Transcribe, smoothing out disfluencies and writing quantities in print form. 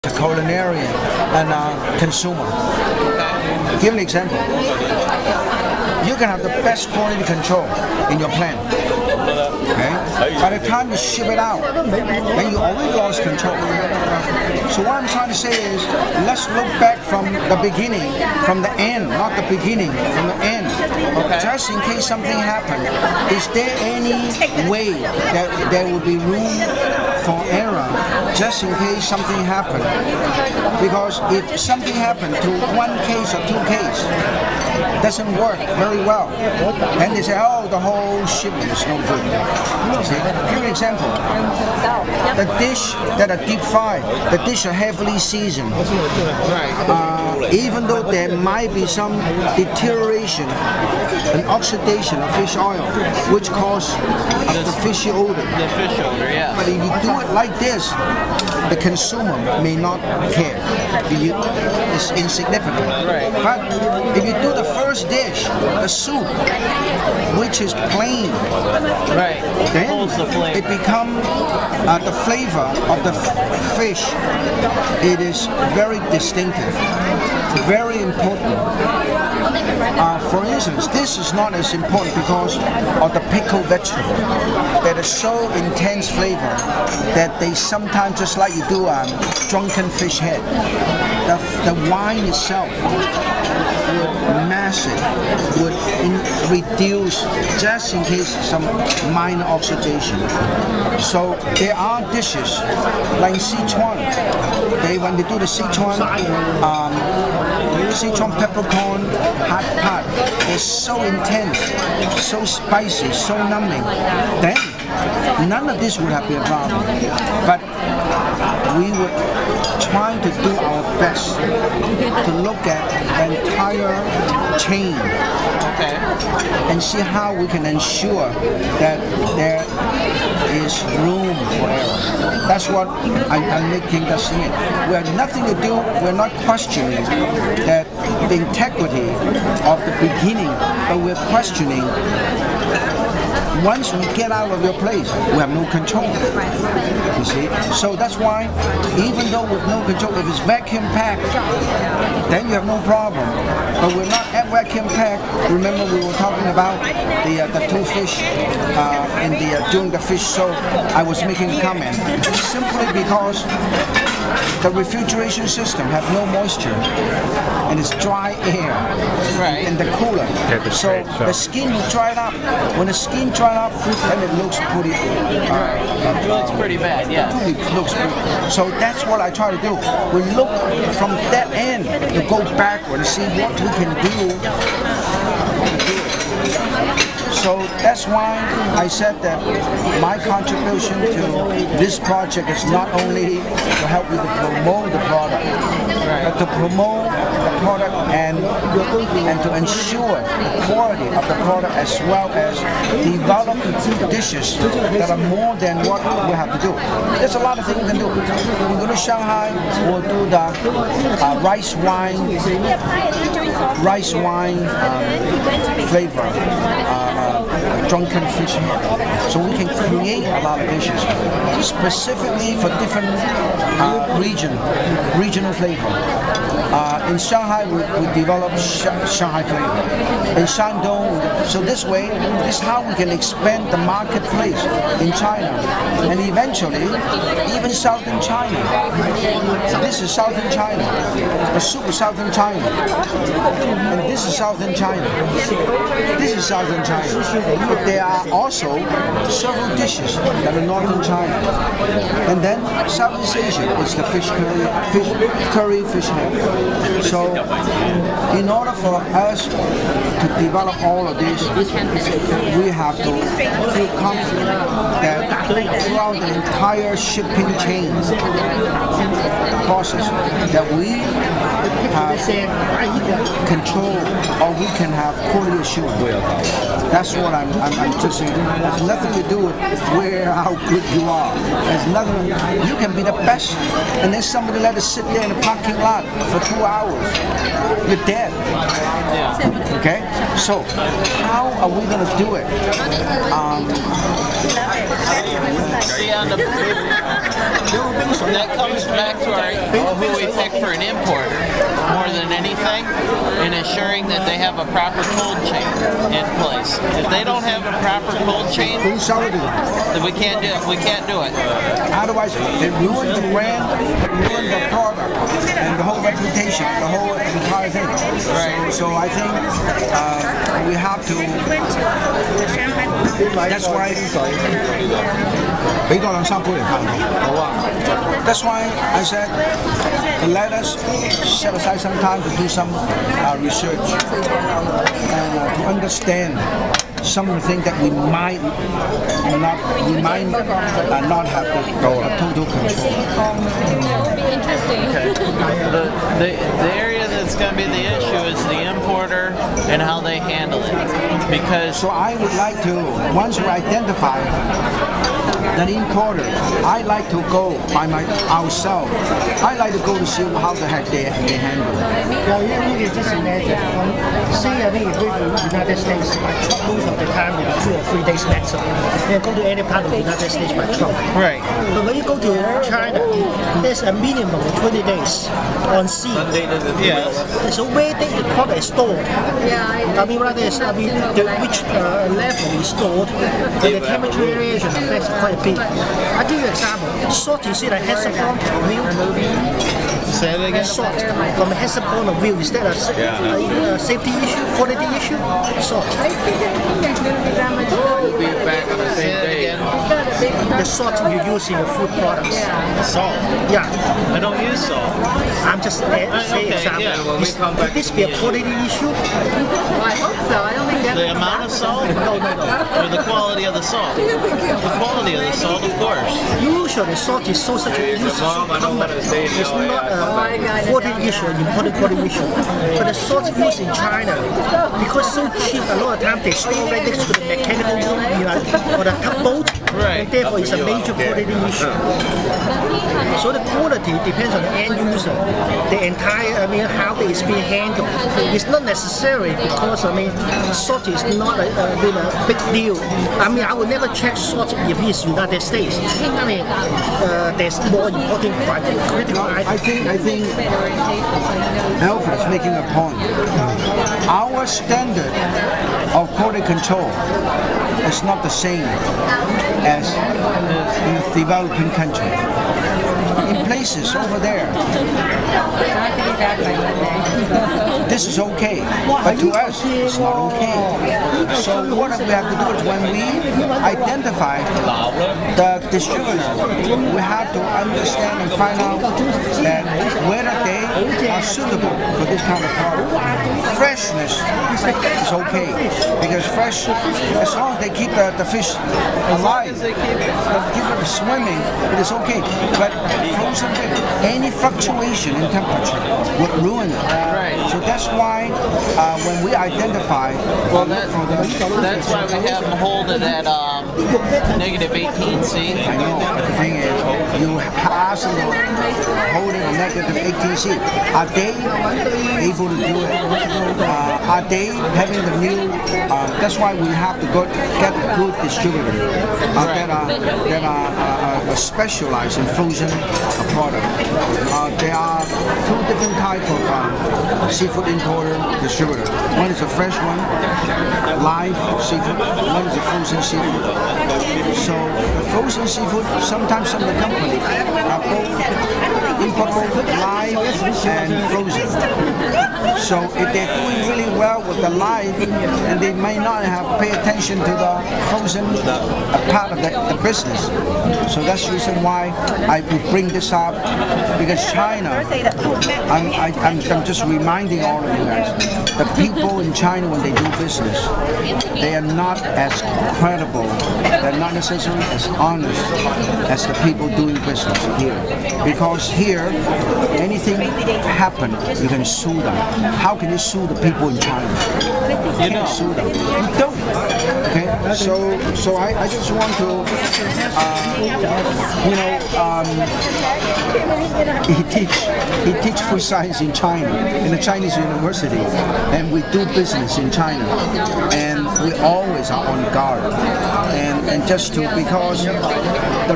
a culinarian and a consumer. Give an example. You can have the best quality control in your plant. Okay? By the time you ship it out, then you already lost control. So what I'm trying to say is, let's look back from the beginning, from the end, not the beginning, from the end. Just in case something happened, is there any way that there will be room for error, just in case something happened? Because if something happened to one case or two cases, doesn't work very well, then they say, oh, the whole shipment is no good. See? Give an example. The dish that are deep fried, the dish are heavily seasoned. Even though there might be some deterioration and oxidation of fish oil, which cause the fishy odor. The fish odor, yeah. But if you do it like this, the consumer may not care. It's insignificant. Right. But if you do the first dish, the soup, which is plain, right, then holds the flavor. it becomes the flavor of the fish. It is very distinctive, very important. For instance, this is not as important because of the pickled vegetable that is so intense flavor that they sometimes, just like you do a drunken fish head, the wine itself would mask it, would reduce just in case some minor oxidation. So there are dishes like Sichuan. When they do the Sichuan peppercorn hot pot, it's so intense, so spicy, so numbing. Then none of this would have been a problem. But we would try to do our best to look at the entire chain, and see how we can ensure that there is room for error. That's what I'm making the statement. We have nothing to do, we're not questioning that the integrity of the beginning, but we're questioning once we get out of your place, we have no control. You see? So that's why, even though with no control, if it's vacuum packed, then you have no problem. But we're not at vacuum packed. Remember, we were talking about the two fish during the fish show. I was making a comment simply because the refrigeration system have no moisture and it's dry air in the cooler. So the skin will dry up. When the skin dry up, then it looks pretty. It looks pretty bad, yeah. It looks pretty. So that's what I try to do. We look from that end to go backward and see what we can do. So that's why I said that my contribution to this project is not only to help you to promote the product, but to promote the product and to ensure the quality of the product, as well as develop dishes that are more than what we have to do. There's a lot of things we can do. When we go to Shanghai, we'll do the rice wine flavor. Drunken fish head. So we can create a lot of dishes specifically for different regional flavor. In Shanghai, we develop Shanghai flavor. In Shandong, so this way, this is how we can expand the marketplace in China, and eventually even southern China. This is southern China. The soup is southern China, and this is southern China. This is southern China. But there are also several dishes that are northern China. And then Southeast Asia is the fish curry fish head. So in order for us to develop all of this, we have to feel confident that throughout the entire shipping chain process that we have control, or we can have quality assurance. That's what I'm just saying. It has nothing to do with how good you are. There's nothing. You can be the best, and then somebody let us sit there in the parking lot for 2 hours. You're dead. Okay? So how are we going to do it? See, that comes back to our for an importer more than anything in ensuring that they have a proper cold chain in place. If they don't have a proper cold chain, Don't sell it to them. then we can't do it. We can't do it. Otherwise, it ruins the brand, it ruins the product, and the whole reputation, the whole entire thing. Right. So I think we have to. That's why. 俾多兩三杯嚟飯。好啊。That's why I said, let us set aside some time to do some research and to understand some of the things that we might not have the total control. Okay. The area that's going to be the issue is the importer and how they handle it. Because So I would like to, once we identify the importer, I like to go by ourselves. I like to go to see how the heck they handle it. Well, you can just imagine. Say, I mean, if we go to the United States by truck, most of the time, 2 or 3 days maximum. And go to any part of the United States by truck. right. But when you go to China, there's a minimum of 20 days on sea. Yes. So where the product is stored, I mean, which level is stored, and the temperature variation affects quite a bit. I'll give you an example. Salt, you see the hexagon wheel? Say it again. Salt, from a hexagon point of view, is that a safety issue, quality issue? Salt. We'll be back on the same day. The salt you use in your food products. Salt. Yeah, I don't use salt. I'm just saying okay, example. yeah, when we come back Could this be a quality issue? I hope so. I don't think that's The amount of salt? No. Or the quality of the salt? The quality of the salt, of course. Usually salt is so such a use so common. It's not a quality issue, important quality issue. But the salt used in China, because so cheap, a lot of times they store right next to the mechanical room, or the tugboat. Right. And therefore, it's a major quality issue. So the quality depends on the end user. The entire, how it's being handled. It's not necessary because, salt is not a big deal. I would never check salt if it's United States. There's more important critical I think Alfred is making a point. Our standard of quality control is not the same as in developing countries. In places over there, this is okay, but to us, it's not okay. So what we have to do is when we identify the distributor, we have to understand and find out that whether they are suitable for this kind of product. Freshness is okay, because fresh, as long as they keep the fish alive, keep it swimming, it is okay. But frozen fish, any fluctuation in temperature would ruin it. Right. So that's why when we identify, That's why we have them hold it at negative 18C. I know, but the thing is, you ask them to hold it at negative 18C. Are they able to do it? Are they having the new? That's why we have to get good distributors that are specialized in frozen product. There are 2 different types of seafood importer distributor. One is a fresh one, live seafood. One is a frozen seafood. So the frozen seafood, sometimes some of the companies are both import both live and frozen. So if they're doing really well with the live, and they may not have pay attention to the frozen part of the business. So that's the reason why I would bring this up, because China, I'm just reminding all of you guys, the people in China when they do business, they are not as credible, they're not necessarily as honest as the people doing business here. Because here, anything happen, you can sue them. How can you sue the people in China? You can't sue them. You don't. Okay. So I just want to, he teach food science in China, in a Chinese university, and we do business in China, and we always are on guard, and just to because the